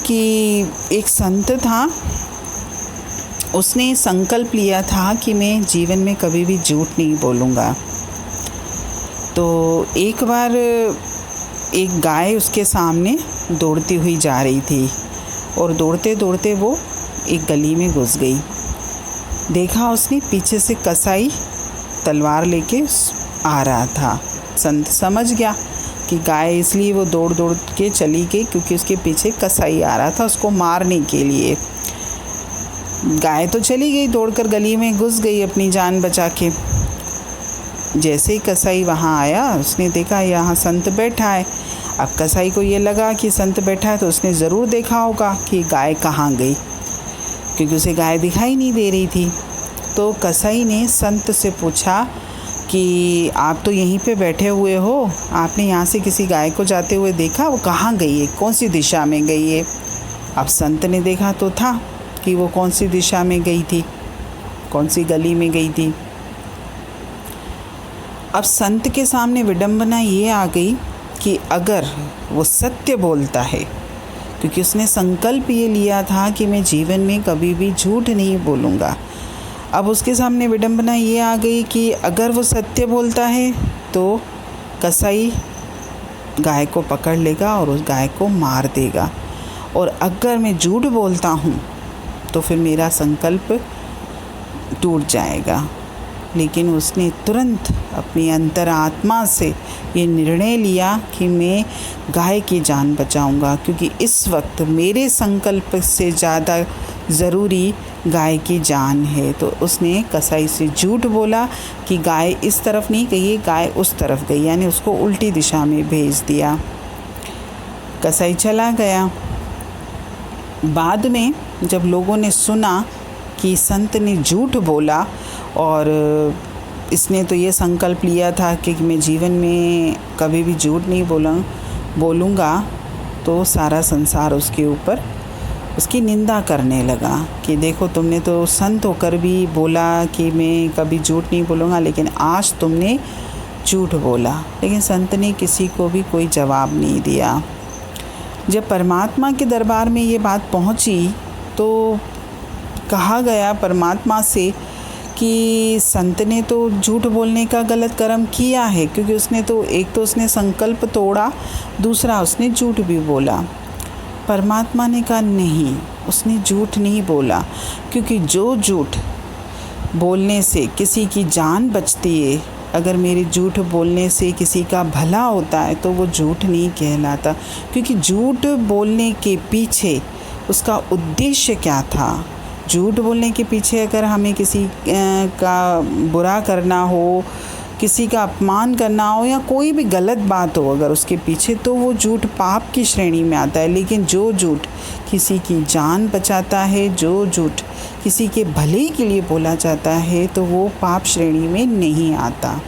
कि एक संत था, उसने संकल्प लिया था कि मैं जीवन में कभी भी झूठ नहीं बोलूँगा। तो एक बार एक गाय उसके सामने दौड़ती हुई जा रही थी और दौड़ते दौड़ते वो एक गली में घुस गई। देखा उसने पीछे से कसाई तलवार लेके आ रहा था। संत समझ गया कि गाय, इसलिए वो दौड़ दौड़ के चली गई क्योंकि उसके पीछे कसाई आ रहा था उसको मारने के लिए। गाय तो चली गई, दौड़कर गली में घुस गई अपनी जान बचा के। जैसे ही कसाई वहाँ आया, उसने देखा यहाँ संत बैठा है। अब कसाई को ये लगा कि संत बैठा है तो उसने ज़रूर देखा होगा कि गाय कहाँ गई, क्योंकि उसे गाय दिखाई नहीं दे रही थी। तो कसाई ने संत से पूछा कि आप तो यहीं पे बैठे हुए हो, आपने यहाँ से किसी गाय को जाते हुए देखा? वो कहाँ गई है, कौन सी दिशा में गई है? अब संत ने देखा तो था कि वो कौन सी दिशा में गई थी, कौन सी गली में गई थी। अब संत के सामने विडंबना ये आ गई कि अगर वो सत्य बोलता है, क्योंकि उसने संकल्प ये लिया था कि मैं जीवन में कभी भी झूठ नहीं बोलूँगा। अब उसके सामने विडंबना ये आ गई कि अगर वो सत्य बोलता है तो कसाई गाय को पकड़ लेगा और उस गाय को मार देगा, और अगर मैं झूठ बोलता हूँ तो फिर मेरा संकल्प टूट जाएगा। लेकिन उसने तुरंत अपनी अंतरात्मा से ये निर्णय लिया कि मैं गाय की जान बचाऊंगा, क्योंकि इस वक्त मेरे संकल्प से ज़्यादा ज़रूरी गाय की जान है। तो उसने कसाई से झूठ बोला कि गाय इस तरफ नहीं गई, गाय उस तरफ गई, यानी उसको उल्टी दिशा में भेज दिया। कसाई चला गया। बाद में जब लोगों ने सुना कि संत ने झूठ बोला और इसने तो ये संकल्प लिया था कि मैं जीवन में कभी भी झूठ नहीं बोलूँगा, तो सारा संसार उसके ऊपर उसकी निंदा करने लगा कि देखो, तुमने तो संत होकर भी बोला कि मैं कभी झूठ नहीं बोलूँगा, लेकिन आज तुमने झूठ बोला। लेकिन संत ने किसी को भी कोई जवाब नहीं दिया। जब परमात्मा के दरबार में ये बात पहुँची तो कहा गया परमात्मा से कि संत ने तो झूठ बोलने का गलत कर्म किया है, क्योंकि उसने तो एक तो उसने संकल्प तोड़ा, दूसरा उसने झूठ भी बोला। परमात्मा ने कहा नहीं, उसने झूठ नहीं बोला, क्योंकि जो झूठ बोलने से किसी की जान बचती है, अगर मेरे झूठ बोलने से किसी का भला होता है तो वो झूठ नहीं कहलाता। क्योंकि झूठ बोलने के पीछे उसका उद्देश्य क्या था? झूठ बोलने के पीछे अगर हमें किसी का बुरा करना हो, किसी का अपमान करना हो, या कोई भी गलत बात हो अगर उसके पीछे, तो वो झूठ पाप की श्रेणी में आता है। लेकिन जो झूठ किसी की जान बचाता है, जो झूठ किसी के भले के लिए बोला जाता है, तो वो पाप श्रेणी में नहीं आता।